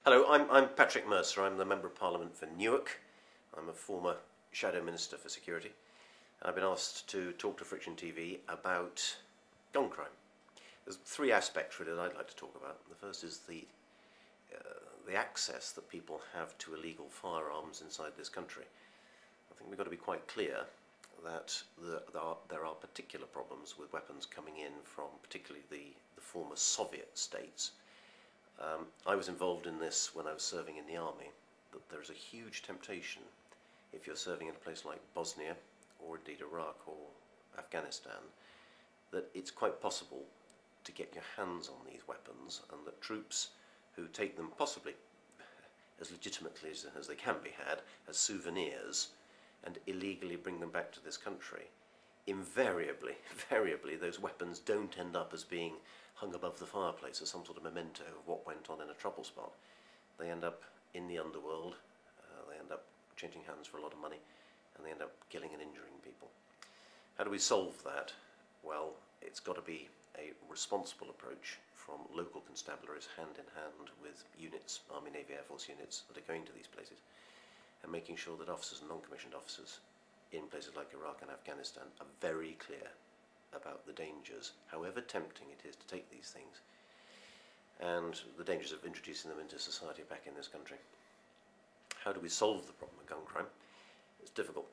Hello, I'm Patrick Mercer. I'm the Member of Parliament for Newark. I'm a former Shadow Minister for Security. I've been asked to talk to Friction TV about gun crime. There's three aspects really that I'd like to talk about. The first is the access that people have to illegal firearms inside this country. I think we've got to be quite clear that there are particular problems with weapons coming in from particularly the former Soviet states. I was involved in this when I was serving in the army, that there is a huge temptation if you're serving in a place like Bosnia or indeed Iraq or Afghanistan, that it's quite possible to get your hands on these weapons, and that troops who take them possibly as legitimately as they can be had as souvenirs and illegally bring them back to this country, invariably those weapons don't end up as being hung above the fireplace as some sort of memento of what went on in a trouble spot. They end up in the underworld, they end up changing hands for a lot of money, and they end up killing and injuring people. How do we solve that? Well, it's got to be a responsible approach from local constabularies hand in hand with units, Army, Navy, Air Force units that are going to these places, and making sure that officers and non-commissioned officers in places like Iraq and Afghanistan are very clear about the dangers, however tempting it is to take these things, and the dangers of introducing them into society back in this country. How do we solve the problem of gun crime? It's difficult.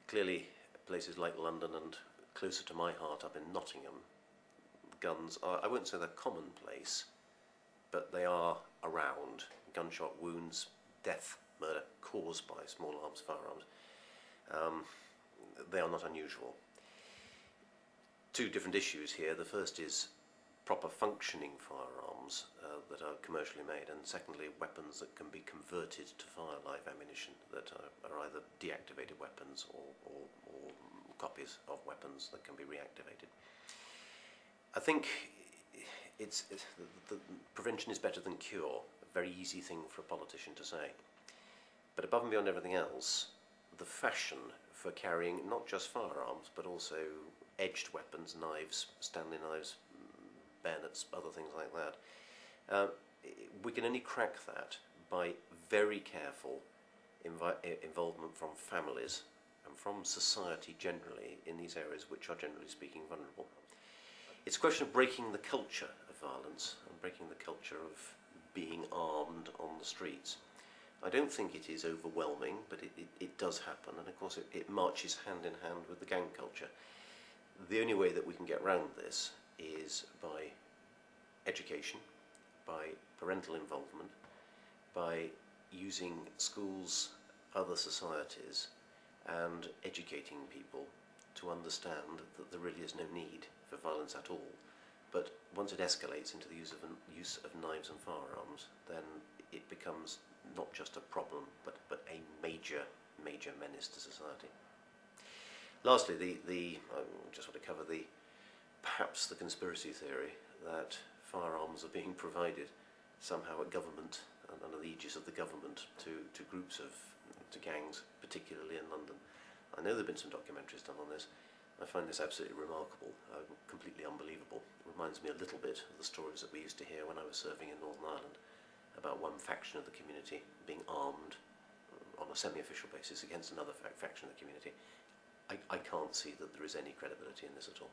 Clearly, places like London and closer to my heart up in Nottingham, guns are, I won't say they're commonplace, but they are around. Gunshot wounds, death, murder caused by small arms firearms. They are not unusual. Two different issues here. The first is proper functioning firearms that are commercially made, and secondly weapons that can be converted to fire live ammunition that are either deactivated weapons or copies of weapons that can be reactivated. I think the prevention is better than cure, a very easy thing for a politician to say. But above and beyond everything else, the fashion for carrying not just firearms but also edged weapons, knives, Stanley knives, bayonets, other things like that. We can only crack that by very careful involvement from families and from society generally in these areas which are generally speaking vulnerable. It's a question of breaking the culture of violence and breaking the culture of being armed on the streets. I don't think it is overwhelming, but it does happen, and of course it marches hand in hand with the gang culture. The only way that we can get around this is by education, by parental involvement, by using schools, other societies, and educating people to understand that there really is no need for violence at all. But once it escalates into the use of knives and firearms, then it becomes not just a problem, but a major menace to society. Lastly, I just want to cover perhaps the conspiracy theory that firearms are being provided somehow at government and under the aegis of the government to gangs, particularly in London. I know there have been some documentaries done on this. I find this absolutely remarkable, completely unbelievable. It reminds me a little bit of the stories that we used to hear when I was serving in Northern Ireland about one faction of the community being armed on a semi-official basis against another faction of the community. I can't see that there is any credibility in this at all.